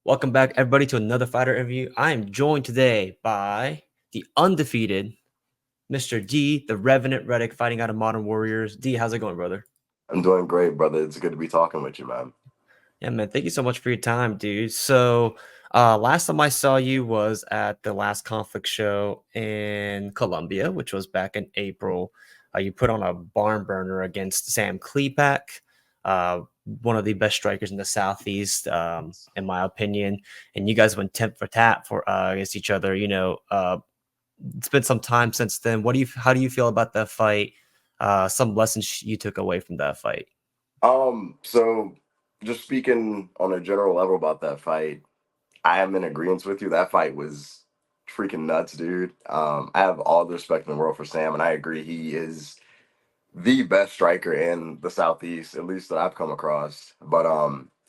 Welcome back, everybody, to another fighter interview. I am joined today by the undefeated Mr. D, the Revenant Reddick, fighting out of Modern Warriors. D, how's it going, brother? I'm doing great, brother. It's good to be talking with you, man. Yeah, man, thank you so much for your time, dude. Last time I saw you was at the last conflict show in Colombia, which was back in April. You put on a barn burner against Sam Klepak, uh, one of the best strikers in the Southeast, in my opinion. And you guys went tit for tat against each other. It's been some time since then. How do you feel about that fight? Some lessons you took away from that fight. So just speaking on a general level about that fight, I am in agreement with you. That fight was freaking nuts, dude. I have all the respect in the world for Sam, and I agree he is the best striker in the Southeast, at least that I've come across. But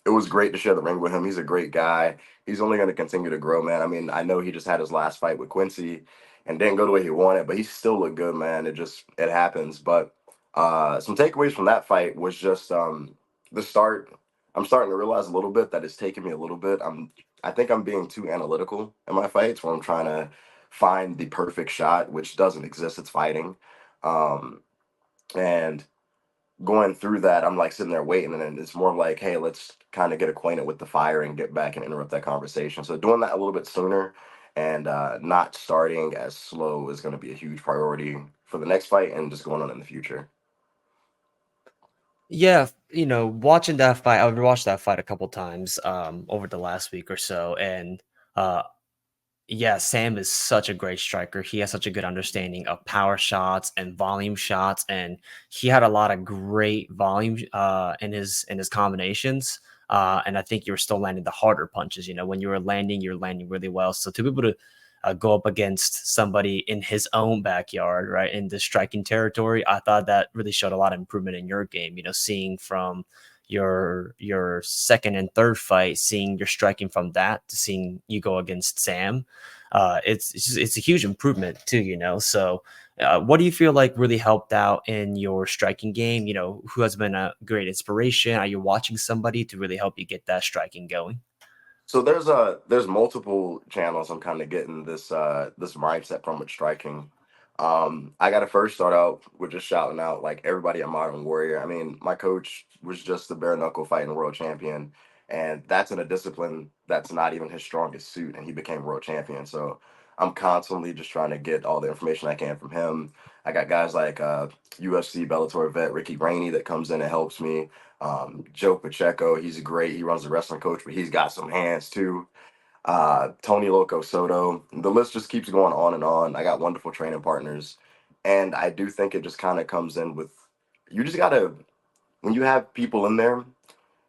it was great to share the ring with him. He's a great guy. He's only going to continue to grow, man. I mean, I know he just had his last fight with Quincy and didn't go the way he wanted, but he still looked good, man. It happens. But some takeaways from that fight was just the start. I'm starting to realize a little bit that it's taken me a little bit. I think I'm being too analytical in my fights where I'm trying to find the perfect shot, which doesn't exist. It's fighting. Um, and going through that, I'm like sitting there waiting, and then it's more like, hey, let's kind of get acquainted with the fire and get back and interrupt that conversation. So doing that a little bit sooner and not starting as slow is going to be a huge priority for the next fight and just going on in the future. Yeah, watching that fight, I've watched that fight a couple times over the last week or so, and uh, yeah, Sam is such a great striker. He has such a good understanding of power shots and volume shots, and he had a lot of great volume in his combinations. And I think you were still landing the harder punches. When you're landing really well. So to be able to go up against somebody in his own backyard, right, in the striking territory, I thought that really showed a lot of improvement in your game. Seeing from your second and third fight, seeing your striking from that to seeing you go against Sam, it's a huge improvement too. So what do you feel like really helped out in your striking game? Who has been a great inspiration? Are you watching somebody to really help you get that striking going? So there's multiple channels I'm kind of getting this mindset from with striking. I gotta first start out with just shouting out like everybody at Modern Warrior. I mean, my coach was just the bare knuckle fighting world champion, and that's in a discipline that's not even his strongest suit, and he became world champion. So I'm constantly just trying to get all the information I can from him. I got guys like UFC Bellator vet Ricky Rainey that comes in and helps me. Joe Pacheco, he's great. He runs the wrestling coach, but he's got some hands too. Tony Loco Soto. The list just keeps going on and on. I got wonderful training partners. And I do think it just kind of comes in with you just gotta when you have people in there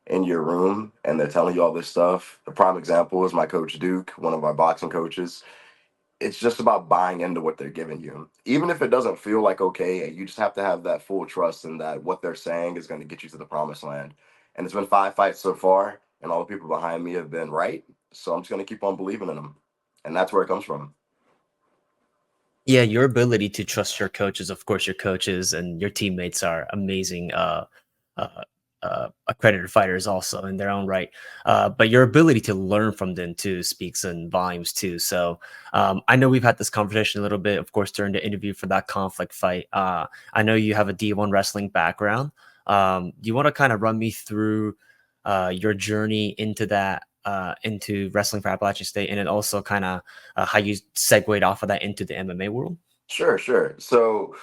in your room and they're telling you all this stuff. The prime example is my coach Duke, one of our boxing coaches. It's just about buying into what they're giving you. Even if it doesn't feel like okay, you just have to have that full trust in that what they're saying is going to get you to the promised land. And it's been 5 fights so far, and all the people behind me have been right. So I'm just going to keep on believing in them. And that's where it comes from. Yeah, your ability to trust your coaches, of course, your coaches and your teammates are amazing. Uh, Accredited fighters also in their own right, but your ability to learn from them too speaks in volumes too. So I know we've had this conversation a little bit, of course, during the interview for that conflict fight. I know you have a D1 wrestling background. Do you want to kind of run me through your journey into that? Into wrestling for Appalachian State, and then also kind of how you segued off of that into the MMA world. Sure, sure. So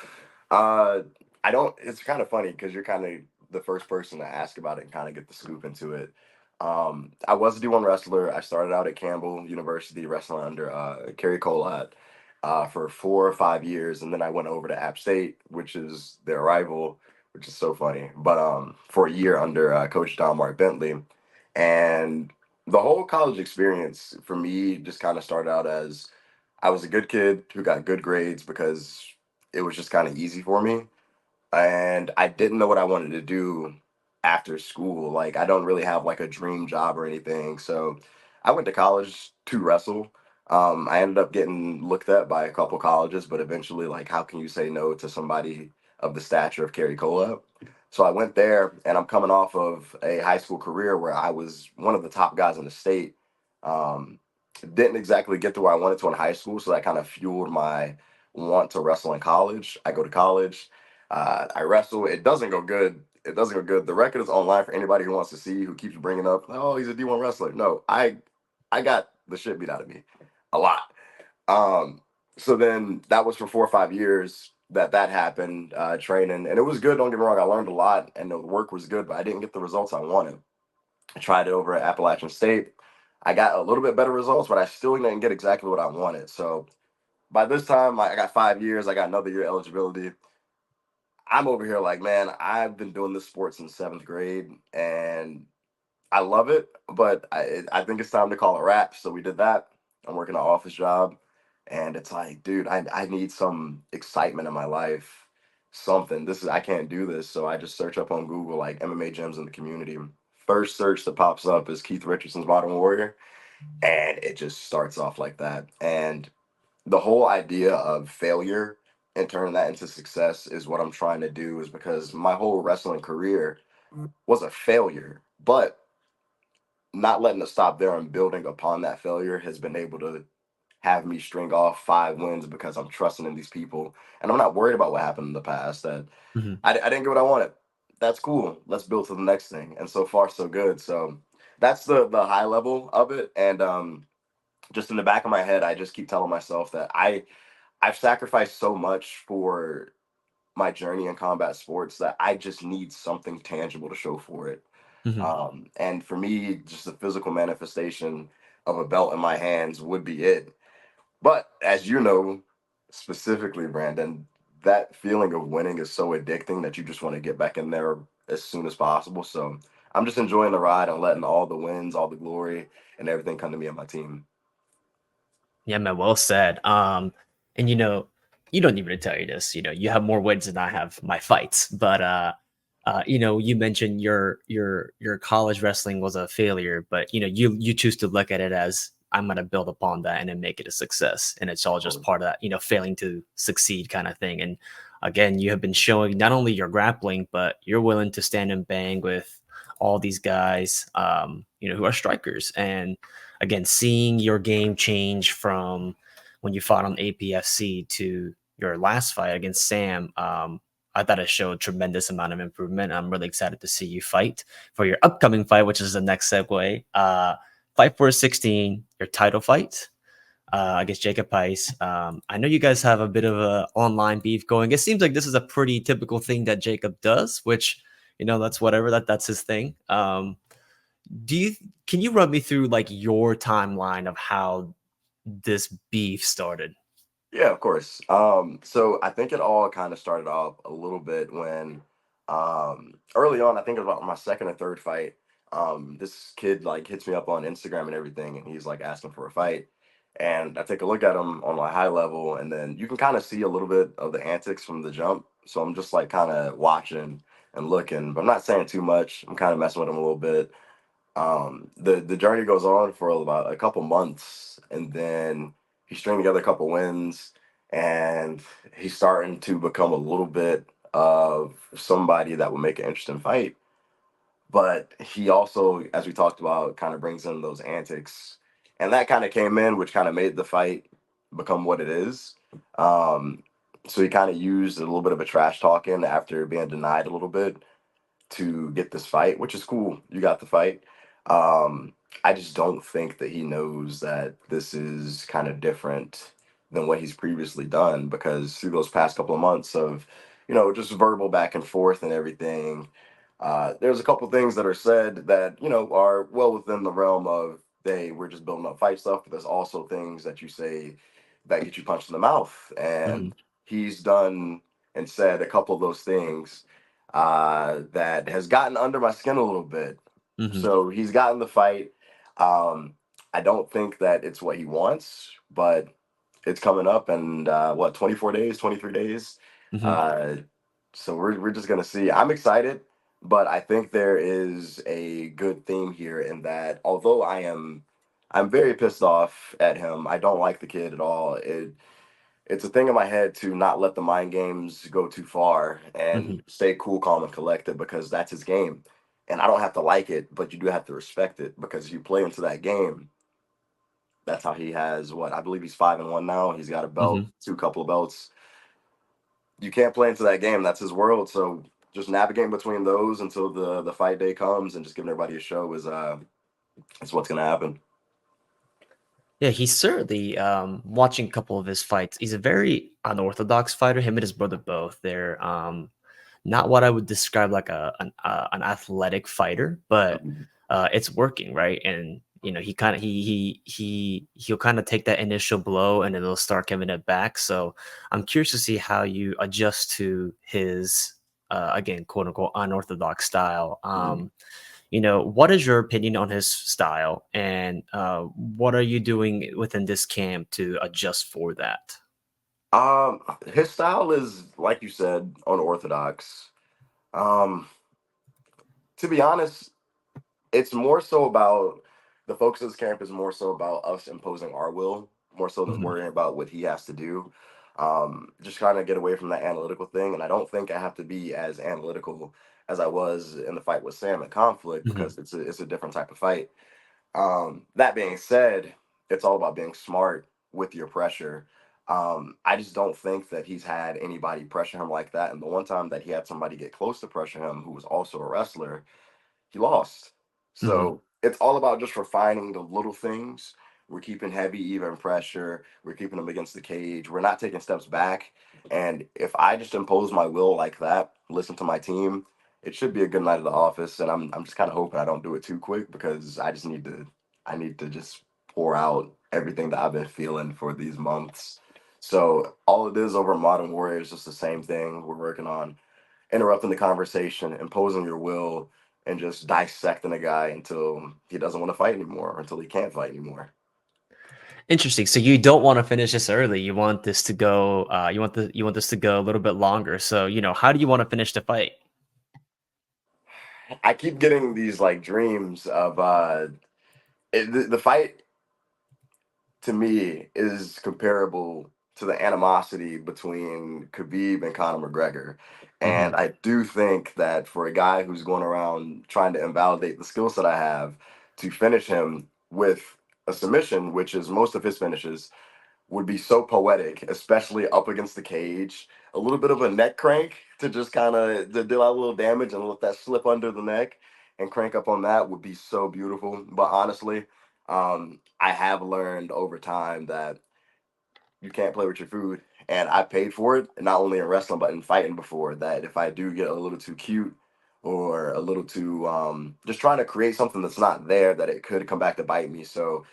uh, I don't, it's kind of funny because you're kind of the first person to ask about it and kind of get the scoop into it. I was a D1 wrestler. I started out at Campbell University wrestling under Kerry Colat for 4 or 5 years. And then I went over to App State, which is their rival, which is so funny. But for a year under Coach Don Mark Bentley. And the whole college experience for me just kind of started out as I was a good kid who got good grades because it was just kind of easy for me. And I didn't know what I wanted to do after school. Like, I don't really have like a dream job or anything. So I went to college to wrestle. I ended up getting looked at by a couple colleges, but eventually, like, how can you say no to somebody of the stature of Kerry Cola? So I went there, and I'm coming off of a high school career where I was one of the top guys in the state Um, didn't exactly get to where I wanted to in high school, so that kind of fueled my want to wrestle in college. I go to college, I wrestle. It doesn't go good. It doesn't go good. The record is online for anybody who wants to see, who keeps bringing up, oh, he's a D1 wrestler. No, I got the shit beat out of me a lot. Um, so then that was for 4 or 5 years that happened, training, and it was good. Don't get me wrong, I learned a lot, and the work was good, but I didn't get the results I wanted. I tried it over at Appalachian State. I got a little bit better results, but I still didn't get exactly what I wanted. So by this time, I got 5 years. I got another year eligibility. I'm over here like, man, I've been doing this sport since seventh grade, and I love it, but I think it's time to call it wraps. So we did that. I'm working an office job, and it's like, dude, I need some excitement in my life. Something. This is I can't do this. So I just search up on Google like MMA gyms in the community. First search that pops up is Keith Richardson's Modern Warrior, and it just starts off like that. And the whole idea of failure and turning that into success is what I'm trying to do. Is because my whole wrestling career was a failure, but not letting it stop there and building upon that failure has been able to have me string off 5 wins because I'm trusting in these people and I'm not worried about what happened in the past. That Mhm. I didn't get what I wanted. That's cool. Let's build to the next thing. And so far, so good. So that's the high level of it. And just in the back of my head, I just keep telling myself that I've sacrificed so much for my journey in combat sports that I just need something tangible to show for it. Mhm. And for me, just the physical manifestation of a belt in my hands would be it. But as you know, specifically, Brandon, that feeling of winning is so addicting that you just want to get back in there as soon as possible. So I'm just enjoying the ride and letting all the wins, all the glory, and everything come to me and my team. Yeah, man, well said. And you don't need me to tell you this. You have more wins than I have my fights. But you mentioned your college wrestling was a failure, but you choose to look at it as I'm gonna build upon that and then make it a success. And it's all just Totally. part of that, failing to succeed kind of thing. And again, you have been showing not only your grappling, but you're willing to stand and bang with all these guys, who are strikers. And again, seeing your game change from when you fought on APFC to your last fight against Sam, I thought it showed tremendous amount of improvement. I'm really excited to see you fight for your upcoming fight, which is the next segue. Fight for 16, your title fight against Jacob Pice. I know you guys have a bit of a online beef going. It seems like this is a pretty typical thing that Jacob does, which that's whatever that's his thing. Do you Can you run me through like your timeline of how this beef started? Yeah, of course. So I think it all kind of started off a little bit when early on, I think about my second or third fight, this kid like hits me up on Instagram and everything, and he's like asking for a fight. And I take a look at him on a high level, and then you can kind of see a little bit of the antics from the jump. So I'm just like kind of watching and looking, but I'm not saying too much. I'm kind of messing with him a little bit. The journey goes on for about a couple months, and then he's stringing together a couple wins, and he's starting to become a little bit of somebody that will make an interesting fight. But he also, as we talked about, kind of brings in those antics, and that kind of came in, which kind of made the fight become what it is. Um, so he kind of used a little bit of a trash talking after being denied a little bit to get this fight, which is cool. You got the fight. Um, I just don't think that he knows that this is kind of different than what he's previously done because through those past couple of months of, just verbal back and forth and everything, there's a couple things that are said that, are well within the realm of, hey, we're just building up fight stuff, but there's also things that you say that get you punched in the mouth. Mhm, And he's done and said a couple of those things that has gotten under my skin a little bit. mhm, So he's gotten the fight. Um, I don't think that it's what he wants, but it's coming up in what 24 days, 23 days. mhm, Uh, so we're just gonna see. I'm excited, but I think there is a good theme here in that although I'm very pissed off at him. I don't like the kid at all. It's a thing in my head to not let the mind games go too far mhm. and stay cool, calm, and collected because that's his game. And I don't have to like it, but you do have to respect it because you play into that game. That's how he has what I believe he's 5-1 now. He's got a belt, Mhm. two couple of belts. You can't play into that game. That's his world. So just navigating between those until the fight day comes and just giving everybody a show is what's gonna happen. Yeah, he's certainly, watching a couple of his fights, he's a very unorthodox fighter, him and his brother both. They're, not what I would describe like an athletic fighter, but, Mhm. it's working, right? And, he kinda he'll kinda take that initial blow, and then he'll start giving it back, so I'm curious to see how you adjust to his, again, quote, unquote, "unorthodox style." Mhm. What is your opinion on his style, and what are you doing within this camp to adjust for that? His style is like you said, unorthodox. Um, to be honest, it's more so about the focus of this camp is more so about us imposing our will, more so than Mhm, worrying about what he has to do. Just kind of get away from that analytical thing. And I don't think I have to be as analytical as I was in the fight with Sam at Conflict mhm, because it's a different type of fight. That being said, it's all about being smart with your pressure. I just don't think that he's had anybody pressure him like that. And the one time that he had somebody get close to pressure him who was also a wrestler, he lost. mhm. So it's all about just refining the little things. We're keeping heavy, even pressure. We're keeping them against the cage. We're not taking steps back. And if I just impose my will like that, listen to my team, it should be a good night at the office. And I'm just kind of hoping I don't do it too quick because I need to just pour out everything that I've been feeling for these months. So all it is over Modern Warrior is just the same thing. We're working on interrupting the conversation, imposing your will, and just dissecting a guy until he doesn't want to fight anymore, until he can't fight anymore. Interesting. So you don't wanna finish this early. You want this to go, you want this to go a little bit longer. So, how do you wanna finish the fight? I keep getting these like dreams of the fight to me is comparable to the animosity between Khabib and Conor McGregor. And Mhm, I do think that for a guy who's going around trying to invalidate the skill set I have to finish him with a submission, which is most of his finishes, would be so poetic, especially up against the cage. A little bit of a neck crank to just kind of to deal out a little damage and let that slip under the neck and crank up on that would be so beautiful. But honestly, I have learned over time that you can't play with your food, and I paid for it, not only in wrestling but in fighting before. That if I do get a little too cute or a little too just trying to create something that's not there, that it could come back to bite me. So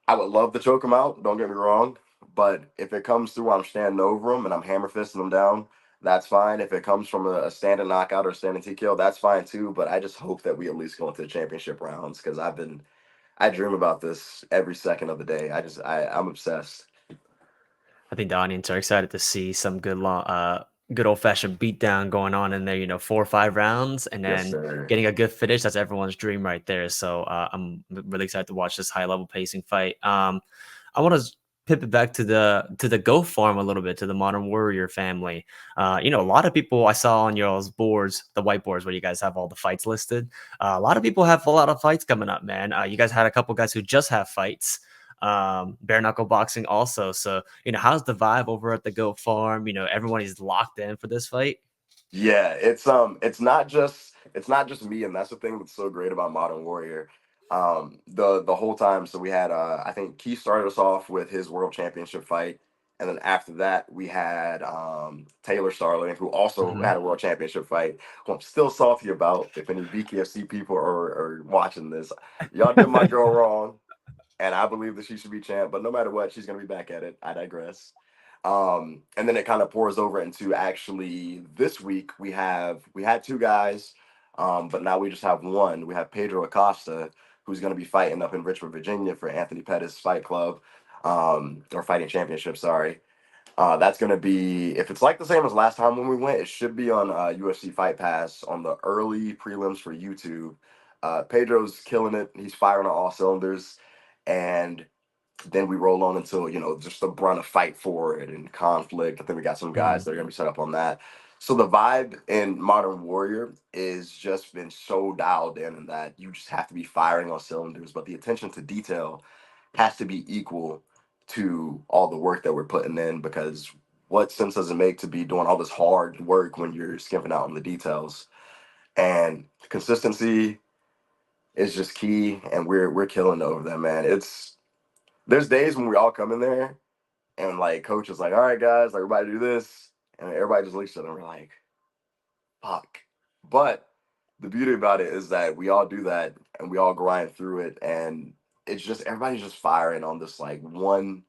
I would love to choke him out. Don't get me wrong, but if it comes through, I'm standing over him and I'm hammer fisting him down. That's fine. If it comes from a standing knockout or standing TKO, that's fine too. But I just hope that we at least go into the championship rounds because I dream about this every second of the day. I'm obsessed. I think the audience are excited to see some good old fashioned beatdown going on in there. 4 or 5 rounds, and Yes, then sir. getting a good finish. That's everyone's dream right there. So really excited to watch this high level pacing fight. I want to pivot back to the Go farm a little bit to the Modern Warrior family. A lot of people I saw on y'all's boards, the whiteboards where you guys have all the fights listed. A lot of people have a lot of fights coming up, man. You guys had a couple guys who just have fights. Bare knuckle boxing also. So, how's the vibe over at the Goat Farm? Everyone is locked in for this fight. Yeah, it's not just me, and that's the thing that's so great about Modern Warrior. The whole time, so we had I think Keith started us off with his world championship fight, and then after that we had Taylor Starling, who also Mhm. had a world championship fight, who I'm still salty about. If any BKFC people are watching this, y'all did my girl wrong, and I believe that she should be champ. But no matter what, she's gonna be back at it. I digress. And then it kind of pours over into actually this week we had two guys, but now we just have one. We have Pedro Acosta, who's going to be fighting up in Richmond, Virginia for Anthony Pettis Fight Club, or Fighting Championship. Sorry. That's going to be if it's like the same as last time when we went, it should be on UFC Fight Pass on the early prelims for YouTube. Pedro's killing it. He's firing on all cylinders, and then we roll on until just the brunt of fight for it and conflict. I think we got some guys Mhm. that are gonna be set up on that. So the vibe in Modern Warrior is just been so dialed in that you just have to be firing on cylinders. But the attention to detail has to be equal to all the work that we're putting in, because what sense does it make to be doing all this hard work when you're skimping out on the details? And consistency is just key, and we're killing over that, man. It's There's days when we all come in there and like coach is like, all right guys, like everybody do this, and everybody just looks at them and we're like, fuck. But the beauty about it is that we all do that and we all grind through it, and it's just everybody's just firing on this like one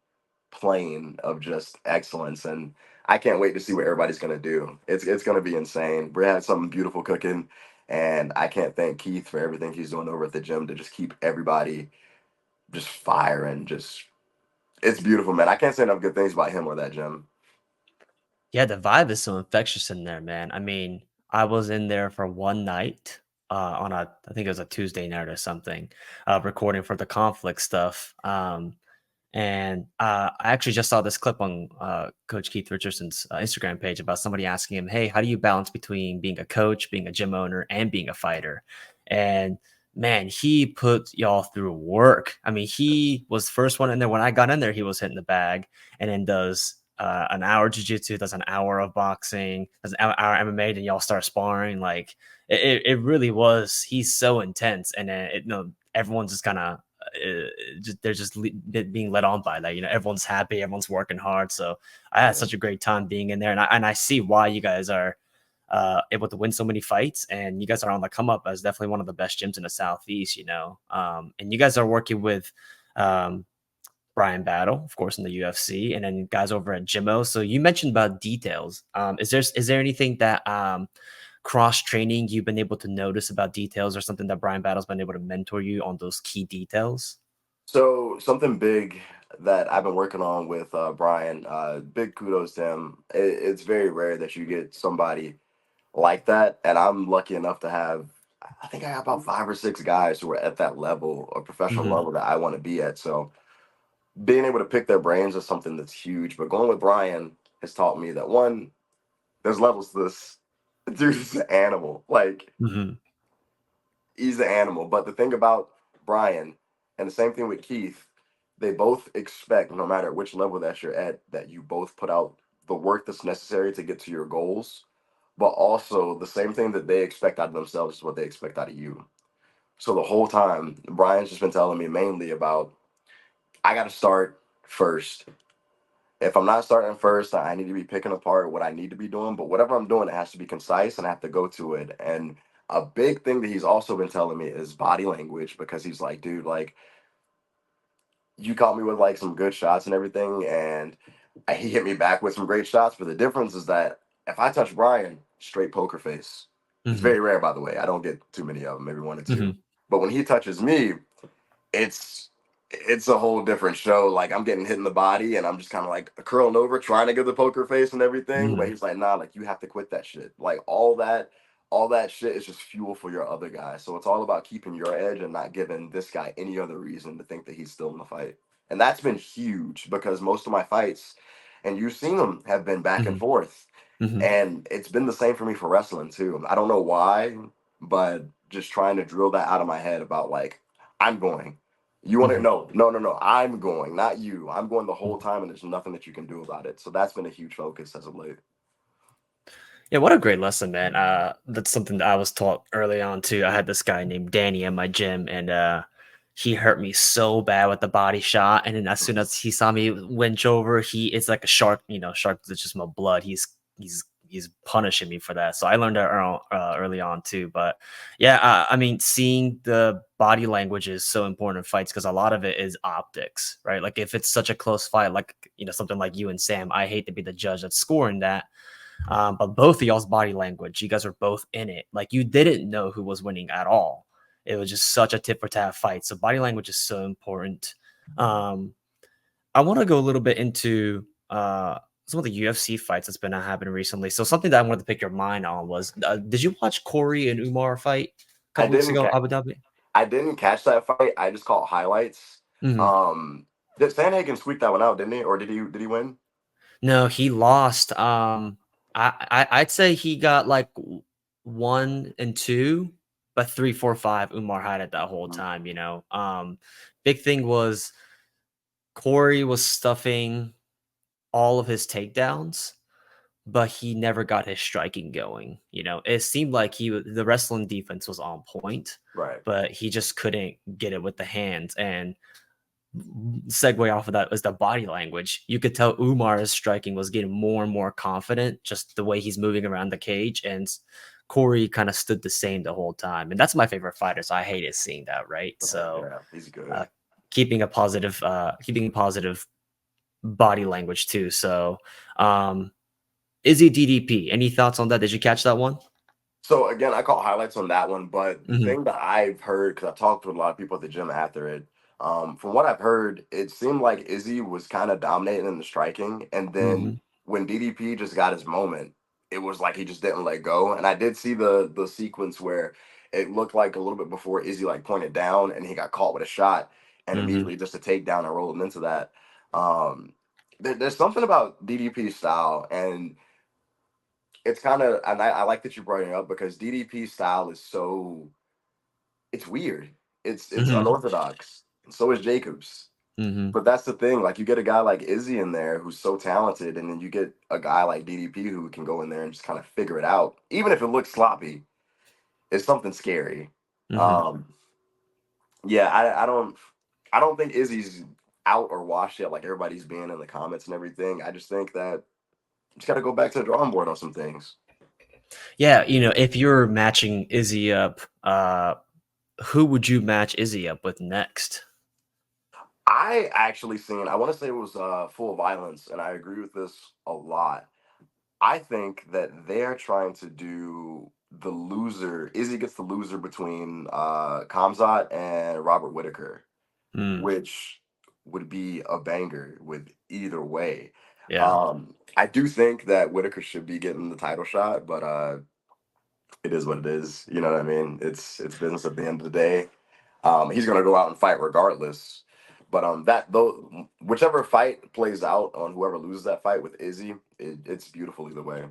plane of just excellence. And I can't wait to see what everybody's gonna do. It's gonna be insane. We're having something beautiful cooking, and I can't thank Keith for everything he's doing over at the gym to just keep everybody just firing. Just it's beautiful, man. I can't say enough good things about him or that gym. Yeah, the vibe is so infectious in there, man. I mean, I was in there for one night, on I think it was a Tuesday night or something, recording for the conflict stuff. And I actually just saw this clip on Coach Keith Richardson's Instagram page about somebody asking him, "Hey, how do you balance between being a coach, being a gym owner, and being a fighter?" And man, he put y'all through work. I mean, he was first one in there. When I got in there, he was hitting the bag, and then does an hour jujitsu, does an hour of boxing, does an hour MMA, then y'all start sparring. Like it really was. He's so intense, and then everyone's just kind of they're just being led on by that. Everyone's happy, everyone's working hard. So I had Yeah. such a great time being in there, and I see why you guys are able to win so many fights, and you guys are on the come up as definitely one of the best gyms in the Southeast. And you guys are working with um, Brian Battle, of course, in the UFC, and then guys over at Jimmo. So you mentioned about details. Is there anything that cross training you've been able to notice about details, or something that Brian Battle's been able to mentor you on those key details? So something big that I've been working on with Brian, big kudos to him. It's very rare that you get somebody like that, and I'm lucky enough to have. I think I have about 5 or 6 guys who are at that level, a professional Hmm. level that I want to be at. So being able to pick their brains is something that's huge. But going with Brian has taught me that one, there's levels to this. Dude's an animal. Like Hmm. he's the animal. But the thing about Brian, and the same thing with Keith, they both expect, no matter which level that you're at, that you both put out the work that's necessary to get to your goals. But also the same thing that they expect out of themselves is what they expect out of you. So the whole time, Brian's just been telling me mainly about I got to start first. If I'm not starting first, I need to be picking apart what I need to be doing. But whatever I'm doing, it has to be concise and I have to go to it. And a big thing that he's also been telling me is body language, because he's like, dude, like you caught me with like some good shots and everything, and he hit me back with some great shots. But the difference is that if I touch Brian, straight poker face. It's Hmm. very rare, by the way. I don't get too many of them, maybe one or two. Hmm. But when he touches me, it's it's a whole different show. Like I'm getting hit in the body and I'm just kind of like curling over trying to give the poker face and everything. But Hmm. he's like, nah, like you have to quit that shit. Like all that shit is just fuel for your other guy. So it's all about keeping your edge and not giving this guy any other reason to think that he's still in the fight. And that's been huge because most of my fights, and you've seen them, have been back and Hmm. forth. Hmm. And it's been the same for me for wrestling too. I don't know why, but just trying to drill that out of my head about like, I'm going. You want to? Hmm. No, no, no, no. I'm going, not you. I'm going the whole Hmm. time, and there's nothing that you can do about it. So that's been a huge focus as of late. Yeah, what a great lesson, man. That's something that I was taught early on too. I had this guy named Danny in my gym, and he hurt me so bad with the body shot. And then as soon as he saw me winch over, it's like a shark, shark that's just my blood. He's punishing me for that. So I learned that early on too. But yeah, I mean, seeing the body language is so important in fights because a lot of it is optics, right? Like if it's such a close fight, like something like you and Sam, I hate to be the judge that's scoring that, but both of y'all's body language, you guys were both in it. Like you didn't know who was winning at all. It was just such a tit for tat fight. So body language is so important. Um, I want to go a little bit into some of the UFC fights that's been happening recently. So something that I wanted to pick your mind on was, did you watch Corey and Umar fight a I couple weeks didn't ago, ca- Abu Dhabi? I didn't catch that fight. I just caught highlights. Mhm. Um, did Sandhagen squeak that one out? Didn't he? Or did he win? No, he lost. I'd say he got like 1 and 2, but 3, 4, 5. Umar had it that whole time. Big thing was Corey was stuffing all of his takedowns, but he never got his striking going. It seemed like the wrestling defense was on point, Right. but he just couldn't get it with the hands. And segue off of that was the body language. You could tell Umar's striking was getting more and more confident, just the way he's moving around the cage. And Corey kind of stood the same the whole time. And that's my favorite fighter. So I hated seeing that, right? So Yeah, he's uh, good. keeping positive body language too. So Izzy DDP, any thoughts on that? Did you catch that one? So again, I caught highlights on that one, but the Hmm. thing that I've heard, because I've talked to a lot of people at the gym after it, from what I've heard, it seemed like Izzy was kind of dominating in the striking, and then Hmm. when DDP just got his moment, it was like he just didn't let go. And I did see the sequence where it looked like a little bit before Izzy like pointed down, and he got caught with a shot, and Hmm. immediately just a takedown and rolled him into that. Um, there's something about DDP's style, and it's kind of, and I like that you brought it up because DDP's style is so, it's weird. It's Hmm. unorthodox. So is Jacobs. Hmm. But that's the thing. Like you get a guy like Izzy in there who's so talented, and then you get a guy like DDP who can go in there and just kind of figure it out. Even if it looks sloppy, it's something scary. Hmm. Um, yeah, I don't think Izzy's out or washed yet, like everybody's being in the comments and everything. I just think that you just got to go back to the drawing board on some things. Yeah, if you're matching Izzy up, who would you match Izzy up with next? I actually seen, I want to say it was Full Violence, and I agree with this a lot. I think that they're trying to do the loser. Izzy gets the loser between Kamzat and Robert Whitaker, Mm, which would be a banger with either way. yeah. I do think that Whitaker should be getting the title shot, but it is what it is. You know what I mean? It's business at the end of the day. He's gonna go out and fight regardless. But that though, whichever fight plays out on whoever loses that fight with Izzy, it's beautiful either way.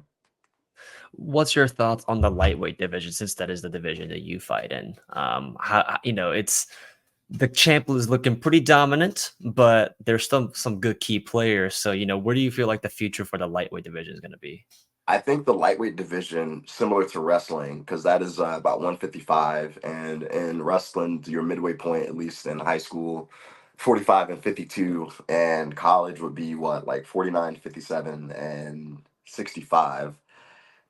What's your thoughts on the lightweight division, since that is the division that you fight in? It's the champ is looking pretty dominant, but there's some good key players. So, where do you feel like the future for the lightweight division is going to be? I think the lightweight division, similar to wrestling, because that is about 155, and in wrestling, your midway point, at least in high school, 45 and 52, and college would be what, like 49, 57, and 65.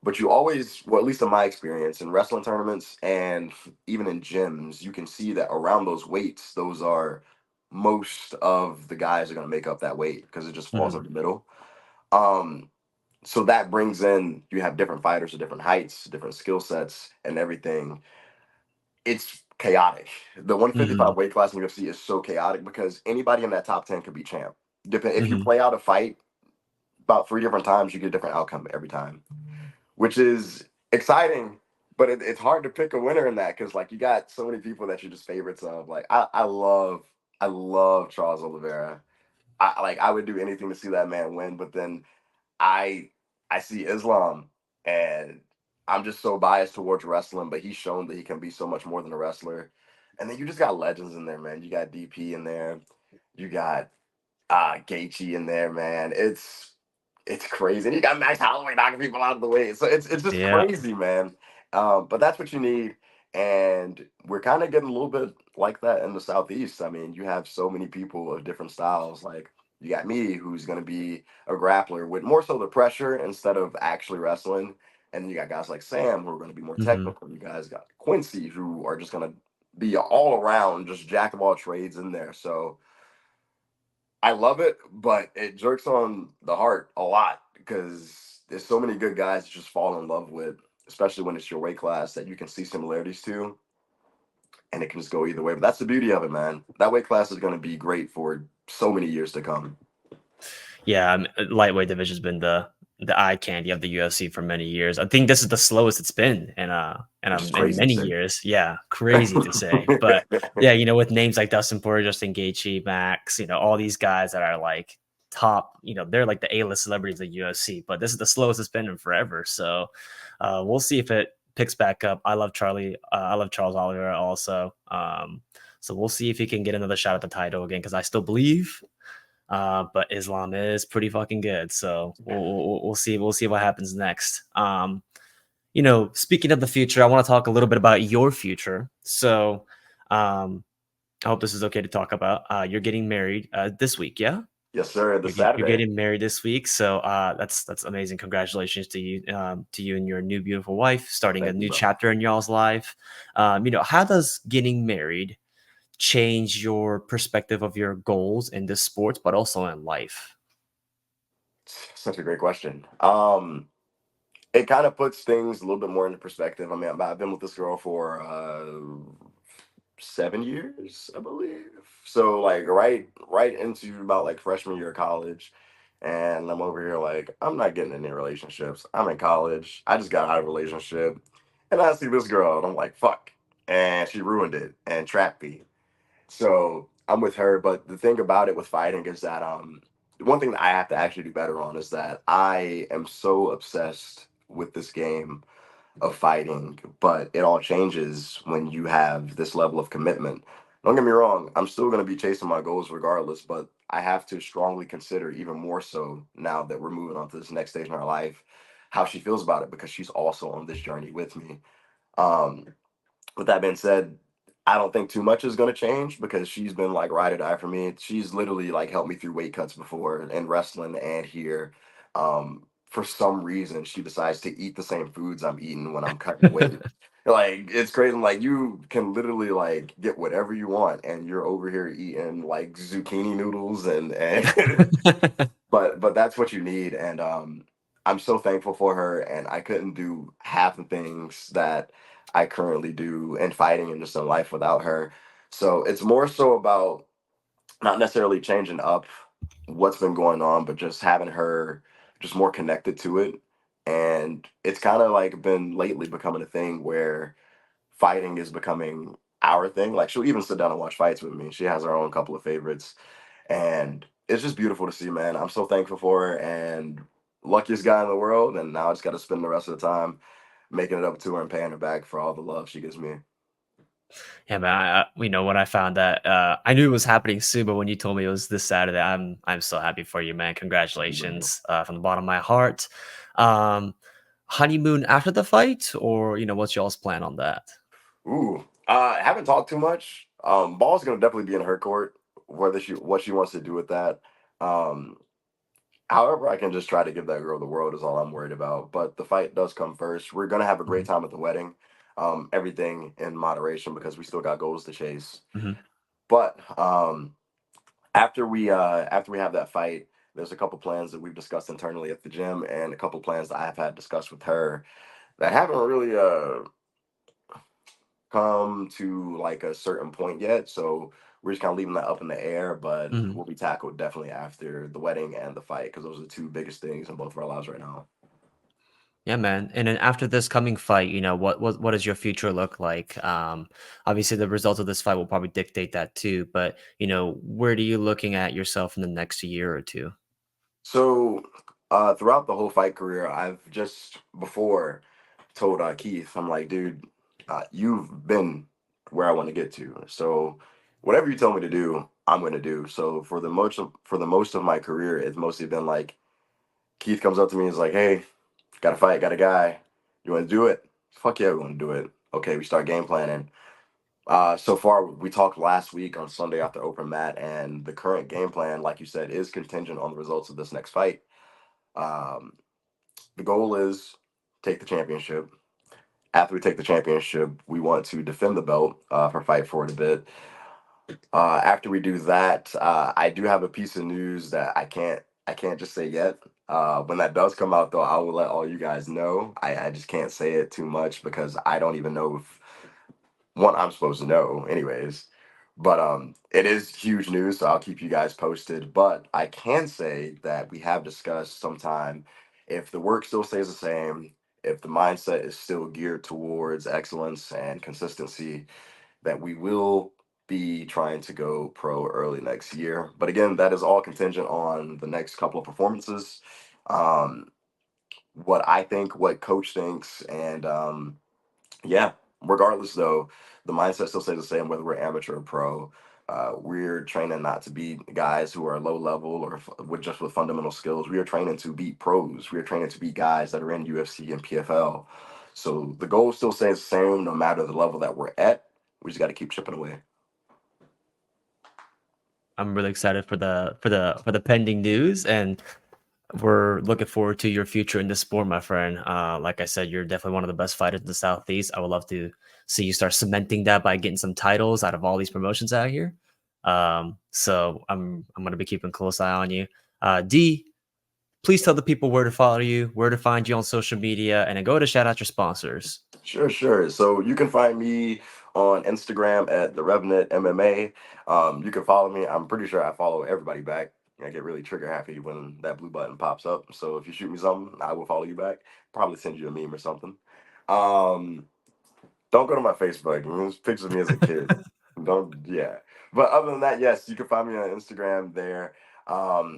But you always, well, at least in my experience in wrestling tournaments and even in gyms, you can see that around those weights, those are most of the guys are going to make up that weight because it just falls in Mhm, the middle. Um, so that brings in, you have different fighters of different heights, different skill sets, and everything. It's chaotic. The 155 mhm, weight class in UFC is so chaotic because anybody in that top 10 could be champ. If you mhm, play out a fight about three different times, you get a different outcome every time, which is exciting. But it's hard to pick a winner in that because like you got so many people that you're just favorites of. Like I love Charles Oliveira. I would do anything to see that man win. But then I I see Islam, and I'm just so biased towards wrestling, but he's shown that he can be so much more than a wrestler. And then you just got legends in there, man. You got DP in there. You got Gaethje in there, man. It's crazy. And you got Max Holloway knocking people out of the way. So it's just yeah, crazy, man. But that's what you need. And we're kind of getting a little bit like that in the Southeast. I mean, you have so many people of different styles. Like you got me, who's going to be a grappler with more so the pressure instead of actually wrestling. And then you got guys like Sam, who are going to be more mhm. technical. You guys got Quincy, who are just going to be all around, just jack of all trades in there. So I love it, but it jerks on the heart a lot because there's so many good guys to just fall in love with, especially when it's your weight class that you can see similarities to, and it can just go either way. But that's the beauty of it, man. That weight class is going to be great for so many years to come. Yeah, lightweight division's been the eye candy of the UFC for many years. I think this is the slowest it's been Which is in crazy to many say. years. Yeah, crazy to say, but yeah, with names like Dustin Poirier, Justin Gaethje, Max, all these guys that are like top. They're like the A-list celebrities of the UFC. But this is the slowest it's been in forever. So we'll see if it picks back up. I love Charlie. I love Charles Oliveira also. So we'll see if he can get another shot at the title again because I still believe. but Islam is pretty fucking good. So we'll see what happens next. Speaking of the future, I want to talk a little bit about your future. So, um, I hope this is okay to talk about. You're getting married this week, yeah? Yes, sir. This You're Saturday. getting married this week, so that's amazing. Congratulations to you and your new beautiful wife, starting a Thank you, new bro. chapter in y'all's life. How does getting married change your perspective of your goals in this sports, but also in life? Such a great question. It kind of puts things a little bit more into perspective. I mean, I've been with this girl for 7 years, I believe. So like right into about like freshman year of college. And I'm over here like, I'm not getting any relationships. I'm in college. I just got out of a relationship. And I see this girl and I'm like, fuck. And she ruined it and trapped me. So I'm with her. But the thing about it with fighting is that one thing that I have to actually do better on is that I am so obsessed with this game of fighting, but it all changes when you have this level of commitment. Don't get me wrong, I'm still going to be chasing my goals regardless, but I have to strongly consider, even more so now that we're moving on to this next stage in our life, how she feels about it because she's also on this journey with me. Um, with that being said, I don't think too much is going to change because she's been like ride or die for me. She's literally like helped me through weight cuts before in wrestling and here. For some reason, she decides to eat the same foods I'm eating when I'm cutting weight. Like it's crazy. Like you can literally like get whatever you want, and you're over here eating like zucchini noodles and but that's what you need. And I'm so thankful for her, and I couldn't do half the things that I currently do in fighting and just in life without her. So it's more so about not necessarily changing up what's been going on, but just having her just more connected to it. And it's kind of like been lately becoming a thing where fighting is becoming our thing. Like she'll even sit down and watch fights with me. She has her own couple of favorites, and it's just beautiful to see, man. I'm so thankful for her and luckiest guy in the world. And now I just got to spend the rest of the time making it up to her and paying her back for all the love she gives me. Yeah, man. When I found that, I knew it was happening soon, but when you told me it was this Saturday, I'm so happy for you, man. Thank you, bro. Congratulations from the bottom of my heart. Um, Honeymoon after the fight, or what's y'all's plan on that? Ooh, haven't talked too much. Ball's gonna definitely be in her court, whether she what she wants to do with that. Um, However, I can just try to give that girl the world is all I'm worried about. But the fight does come first. We're gonna have a great Mhm, time at the wedding. Everything in moderation because we still got goals to chase. mhm, But after we have that fight, there's a couple plans that we've discussed internally at the gym, and a couple plans that I've had discussed with her that haven't really come to like a certain point yet. So we're just kind of leaving that up in the air, but mhm. will be tackled definitely after the wedding and the fight because those are the two biggest things in both of our lives right now. Yeah, man. And then after this coming fight, what does your future look like? Obviously, the results of this fight will probably dictate that too. But where are you looking at yourself in the next year or two? So throughout the whole fight career, I've just before told Keith, I'm like, dude, you've been where I want to get to. So whatever you tell me to do, I'm going to do. So for the most of my career, it's mostly been like Keith comes up to me and is like, hey, got a fight, got a guy. You want to do it? Fuck yeah, we want to do it. Okay, we start game planning. So far, we talked last week on Sunday after open mat, and the current game plan, like you said, is contingent on the results of this next fight. Um, the goal is take the championship. After we take the championship, we want to defend the belt for Fight for it a bit. After we do that, I do have a piece of news that I can't just say yet. When that does come out, though, I will let all you guys know. I just can't say it too much because I don't even know if one I'm supposed to know, anyways. But it is huge news, so I'll keep you guys posted. But I can say that we have discussed sometime if the work still stays the same, if the mindset is still geared towards excellence and consistency, that we will be trying to go pro early next year. But again, that is all contingent on the next couple of performances. Um, what I think, what coach thinks, and yeah, regardless though, the mindset still stays the same whether we're amateur or pro. We're training not to be guys who are low level or with fundamental skills. We are training to be pros. We are training to be guys that are in UFC and PFL. So the goal still stays the same no matter the level that we're at. We just got to keep chipping away. I'm really excited for the pending news, and we're looking forward to your future in this sport, my friend. Like I said, you're definitely one of the best fighters in the Southeast. I would love to see you start cementing that by getting some titles out of all these promotions out here. So I'm gonna be keeping a close eye on you. D, please tell the people where to follow you, where to find you on social media, and then go to shout out your sponsors. Sure, sure. So you can find me on Instagram at the Revenant MMA. You can follow me. I'm pretty sure I follow everybody back. I get really trigger happy when that blue button pops up. So if you shoot me something, I will follow you back. Probably send you a meme or something. Um, don't go to my Facebook. There's pictures of me as a kid. Don't, yeah. But other than that, yes, you can find me on Instagram there.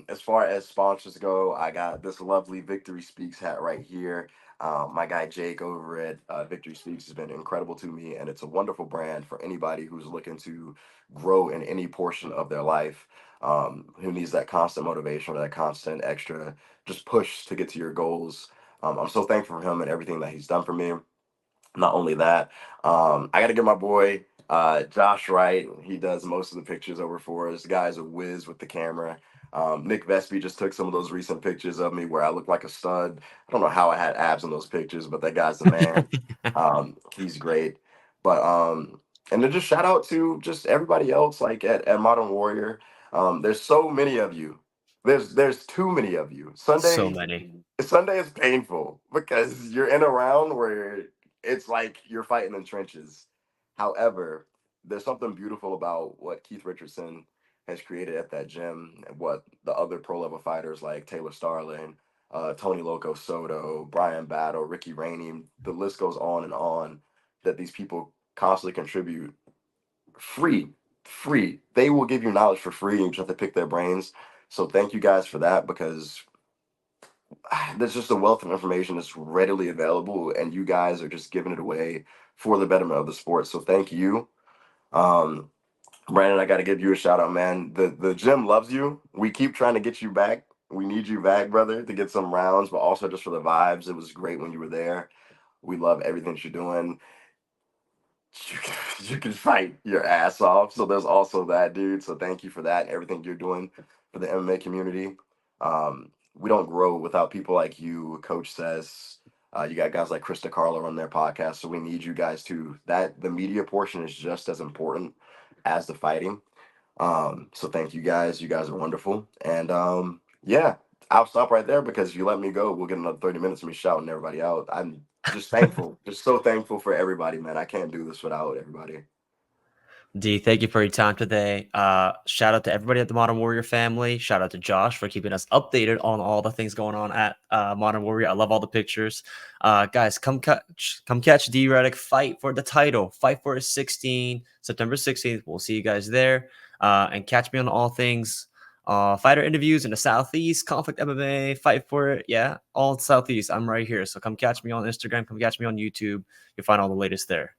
As far as sponsors go, I got this lovely Victory Speaks hat right here. My guy Jake over at Victory Speaks has been incredible to me, and it's a wonderful brand for anybody who's looking to grow in any portion of their life, who needs that constant motivation or that constant extra just push to get to your goals. I'm so thankful for him and everything that he's done for me. Not only that, I got to give my boy Josh Wright. He does most of the pictures over for us. The guy's a whiz with the camera. Nick Vespi just took some of those recent pictures of me where I look like a stud. I don't know how I had abs in those pictures, but that guy's the man. He's great. But and then just shout out to just everybody else like at Modern Warrior. There's so many of you. There's too many of you. So many. Sunday is painful because you're in a round where it's like you're fighting in trenches. However, there's something beautiful about what Keith Richardson has created at that gym and what the other pro level fighters like Taylor Starling, Tony Loco Soto, Brian Battle, Ricky Rainey, the list goes on, that these people constantly contribute free. Free. They will give you knowledge for free and you just have to pick their brains. So thank you guys for that because there's just a wealth of information that's readily available, and you guys are just giving it away for the betterment of the sport. So thank you. Um, Brandon, I got to give you a shout out, man. The gym loves you. We keep trying to get you back. We need you back, brother, to get some rounds, but also just for the vibes. It was great when you were there. We love everything that you're doing. You can fight your ass off. So there's also that, dude. So thank you for that and everything you're doing for the MMA community. We don't grow without people like you, Coach Says. You got guys like Krista Carlo on their podcast, so we need you guys too. That the media portion is just as important as the fighting. So thank you guys. You guys are wonderful. And yeah, I'll stop right there because if you let me go, we'll get another 30 minutes of me shouting everybody out. I'm just thankful, just so thankful for everybody, man. I can't do this without everybody. D, thank you for your time today. Shout out to everybody at the Modern Warrior family. Shout out to Josh for keeping us updated on all the things going on at Modern Warrior. I love all the pictures. Guys, come catch Dee Reddick fight for the title. Fight for his 16, September 16th. We'll see you guys there. And catch me on all things fighter interviews in the Southeast, Conflict MMA, fight for it. Yeah, all Southeast. I'm right here. So come catch me on Instagram. Come catch me on YouTube. You'll find all the latest there.